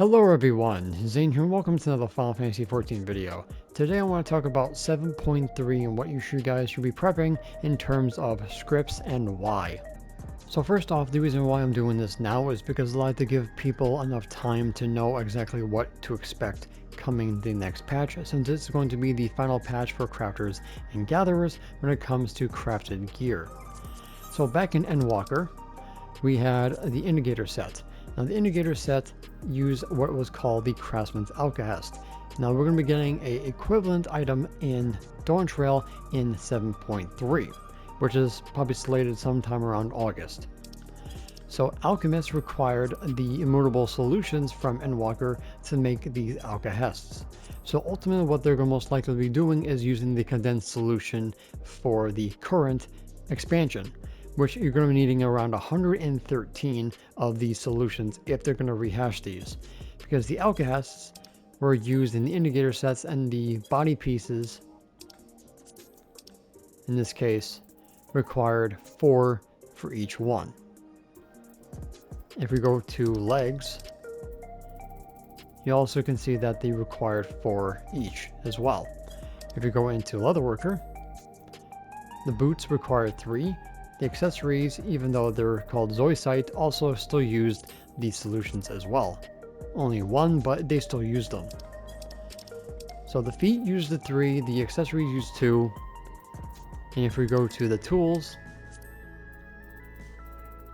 Hello everyone, Zane here and welcome to another Final Fantasy XIV video. Today I want to talk about 7.3 and what you guys should be prepping in terms of scripts and why. So first off, the reason why I'm doing this now is because I like to give people enough time to know exactly what to expect coming the next patch, since it's going to be the final patch for crafters and gatherers when it comes to crafted gear. So back in Endwalker, we had the indicator set. Now the indicator set used what was called the Craftsman's Alcahest. Now we're going to be getting a equivalent item in Dawntrail in 7.3, which is probably slated sometime around August. So alchemists required the immutable solutions from Endwalker to make these Alcahests. So ultimately what they're going to most likely be doing is using the condensed solution for the current expansion, which you're going to be needing around 113 of these solutions if they're going to rehash these, because the Alcahests were used in the indicator sets and the body pieces, in this case, required 4 for each one. If we go to legs, you also can see that they required 4 each as well. If you go into Leatherworker, the boots required 3. The accessories, even though they're called Zoisite, also still used these solutions as well. Only 1, but they still used them. So the feet used the 3, the accessories used 2, and if we go to the tools,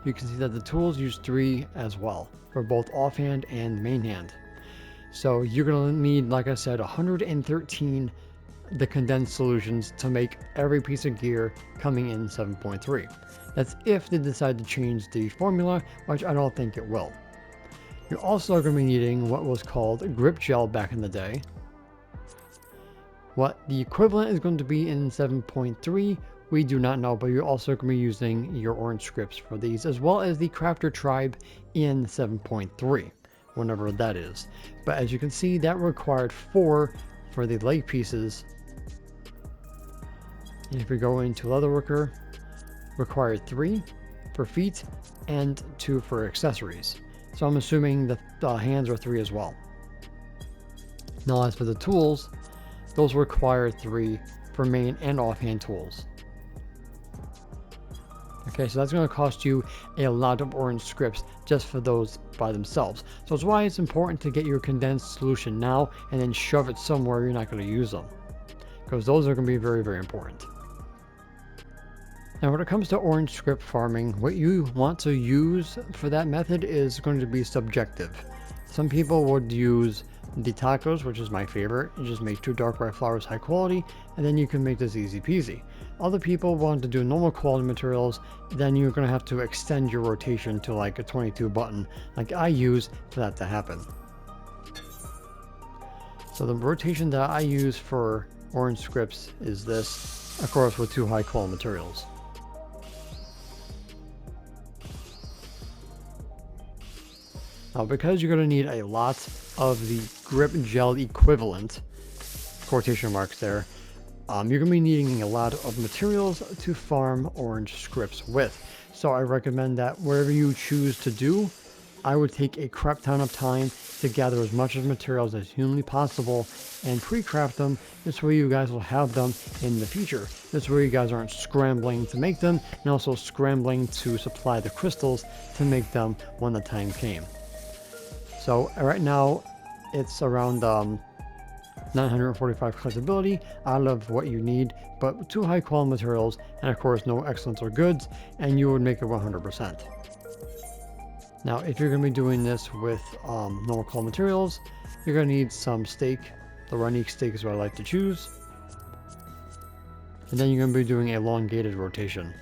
you can see that the tools use 3 as well, for both offhand and main hand. So you're going to need, like I said, 113 the condensed solutions to make every piece of gear coming in 7.3. That's if they decide to change the formula, which I don't think it will. You're also going to be needing what was called grip gel back in the day. What the equivalent is going to be in 7.3, we do not know, but you're also going to be using your orange scripts for these, as well as the crafter tribe in 7.3, whenever that is. But as you can see, that required 4 for the leg pieces. And if we go into Leatherworker, required 3 for feet and 2 for accessories. So I'm assuming that the hands are 3 as well. Now as for the tools, those require 3 for main and offhand tools. Okay, so that's going to cost you a lot of orange scripts just for those by themselves. So that's why it's important to get your condensed solution now and then shove it somewhere you're not going to use them, because those are going to be very, very important. Now when it comes to orange script farming, what you want to use for that method is going to be subjective. Some people would use the tacos, which is my favorite. You just make 2 Darkrai flowers high quality, and then you can make this easy peasy. Other people want to do normal quality materials, then you're going to have to extend your rotation to like a 22 button, like I use for that to happen. So the rotation that I use for orange scripts is this, of course with 2 high quality materials. Now because you're going to need a lot of the grip gel equivalent, quotation marks there, you're going to be needing a lot of materials to farm orange scripts with. So I recommend that wherever you choose to do, I would take a crap ton of time to gather as much of materials as humanly possible and pre-craft them. This way you guys will have them in the future. This way you guys aren't scrambling to make them and also scrambling to supply the crystals to make them when the time came. So right now it's around 945 collectability out of what you need, but 2 high quality materials and of course no excellence or goods, and you would make it 100%. Now if you're going to be doing this with normal quality materials, you're going to need some steak. The Runique steak is what I like to choose. And then you're going to be doing a elongated rotation.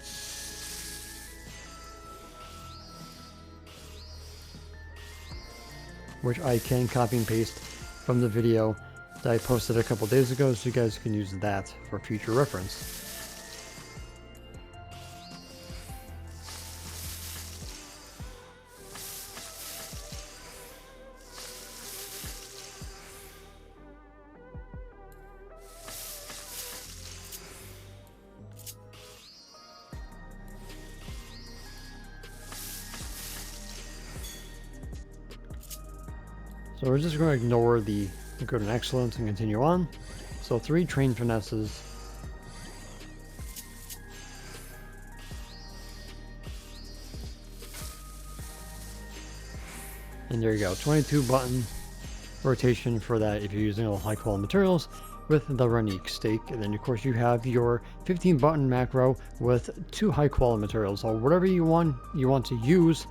Which I can copy and paste from the video that I posted a couple days ago, so you guys can use that for future reference. So we're just going to ignore the good and excellent and continue on. So 3 train finesses. And there you go, 22 button rotation for that if you're using all high quality materials with the Runique stake. And then of course you have your 15 button macro with 2 high quality materials. So whatever you want to use,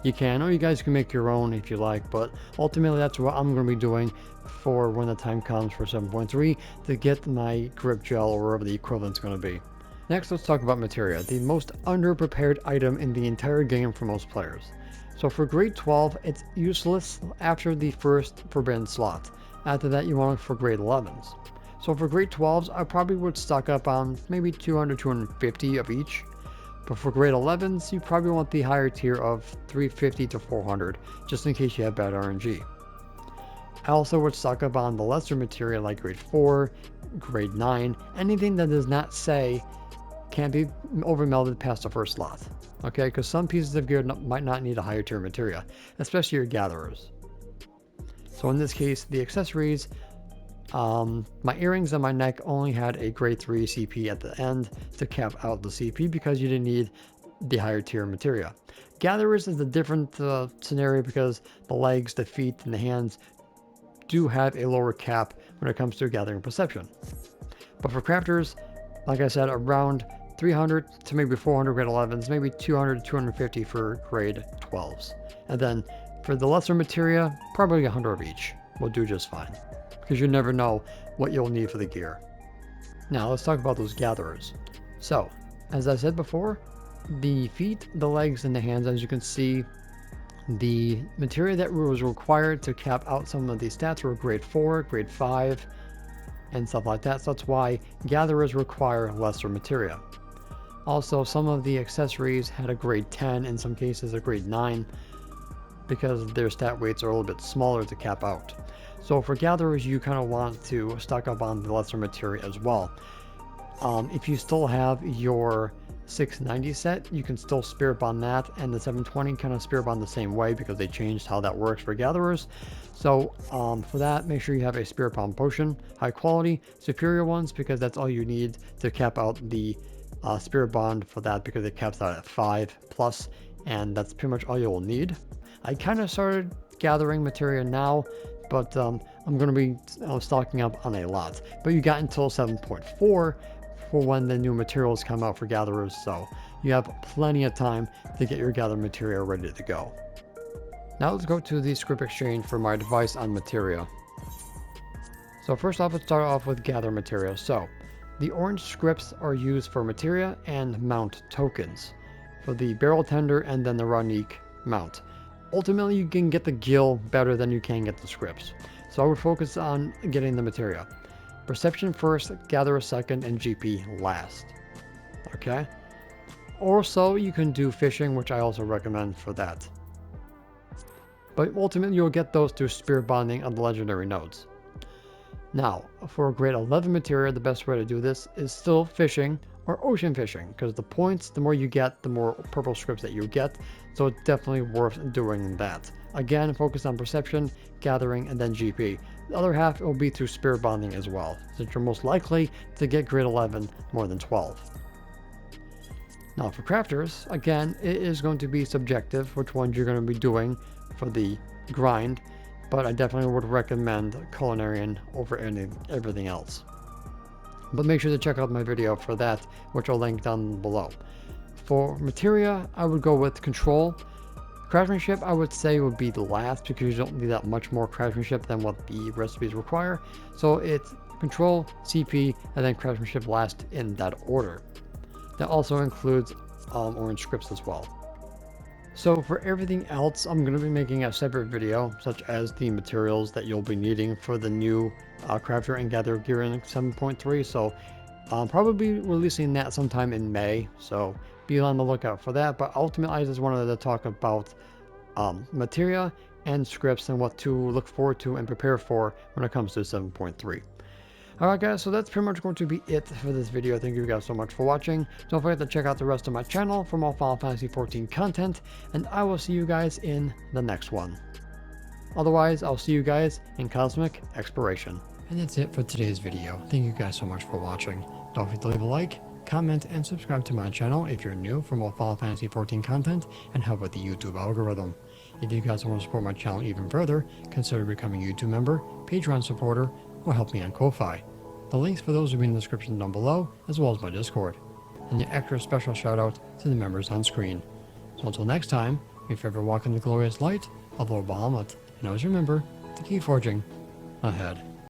you can, or you guys can make your own if you like, but ultimately that's what I'm going to be doing for when the time comes for 7.3 to get my grip gel or whatever the equivalent's going to be. Next, let's talk about materia, the most underprepared item in the entire game for most players. So for grade 12, it's useless after the first forbidden slot. After that, you want it for grade 11s. So for grade 12s, I probably would stock up on maybe 200, 250 of each. But for grade 11s, you probably want the higher tier of 350 to 400, just in case you have bad RNG. I also would stock up on the lesser materia like grade 4, grade 9, anything that does not say can't be overmelded past the first slot. Okay, because some pieces of gear might not need a higher tier materia, especially your gatherers. So in this case, the accessories, my earrings and my neck only had a grade 3 CP at the end to cap out the CP because you didn't need the higher tier materia. Gatherers is a different scenario because the legs, the feet, and the hands do have a lower cap when it comes to gathering perception. But for crafters, like I said, around 300 to maybe 400 grade 11s, maybe 200 to 250 for grade 12s. And then for the lesser materia, probably 100 of each will do just fine, because you never know what you'll need for the gear. Now let's talk about those gatherers. So, as I said before, the feet, the legs, and the hands, as you can see, the materia that was required to cap out some of these stats were grade 4, grade 5, and stuff like that. So that's why gatherers require lesser materia. Also, some of the accessories had a grade 10, in some cases a grade 9, because their stat weights are a little bit smaller to cap out. So for gatherers, you kind of want to stock up on the lesser materia as well. If you still have your 690 set, you can still spirit bond that, and the 720 kind of spirit bond the same way because they changed how that works for gatherers. So for that, make sure you have a spirit bond potion, high quality, superior ones, because that's all you need to cap out the spirit bond for that, because it caps out at 5+, and that's pretty much all you'll need. I kind of started gathering materia now, but I'm going to be stocking up on a lot. But you got until 7.4 for when the new materials come out for gatherers, so you have plenty of time to get your gather materia ready to go. Now let's go to the script exchange for my advice on materia. So first off, let's start off with gather materia. So the orange scripts are used for materia and mount tokens for the barrel tender and then the Runique mount. Ultimately, you can get the gil better than you can get the scripts, so I would focus on getting the materia. Perception first, gather second, and GP last. Okay? Also, you can do fishing, which I also recommend for that. But ultimately, you'll get those through spirit bonding on the legendary nodes. Now, for grade 11 materia, the best way to do this is still fishing or ocean fishing, because the points, the more you get, the more purple scripts that you get, so it's definitely worth doing that. Again, focus on perception, gathering, and then GP. The other half will be through spirit bonding as well, since you're most likely to get grade 11 more than 12. Now for crafters, again, it is going to be subjective which ones you're going to be doing for the grind, but I definitely would recommend Culinarian over everything else. But make sure to check out my video for that, which I'll link down below. For materia, I would go with control. Craftsmanship, I would say, would be the last, because you don't need that much more craftsmanship than what the recipes require. So it's control, CP, and then craftsmanship last in that order. That also includes orange scripts as well. So for everything else, I'm going to be making a separate video, such as the materials that you'll be needing for the new crafter and gather gear in 7.3. So probably releasing that sometime in May, so be on the lookout for that. But ultimately, I just wanted to talk about materia and scripts and what to look forward to and prepare for when it comes to 7.3. Alright guys, so that's pretty much going to be it for this video. Thank you guys so much for watching. Don't forget to check out the rest of my channel for more Final Fantasy XIV content, and I will see you guys in the next one. Otherwise, I'll see you guys in Cosmic Exploration. And that's it for today's video. Thank you guys so much for watching. Don't forget to leave a like, comment, and subscribe to my channel if you're new for more Final Fantasy XIV content and help with the YouTube algorithm. If you guys want to support my channel even further, consider becoming a YouTube member, Patreon supporter, or help me on Ko-Fi. The links for those will be in the description down below, as well as my Discord. And the extra special shout out to the members on screen. So until next time, may you forever walk in the glorious light of Lord Bahamut, and always remember to keep forging ahead.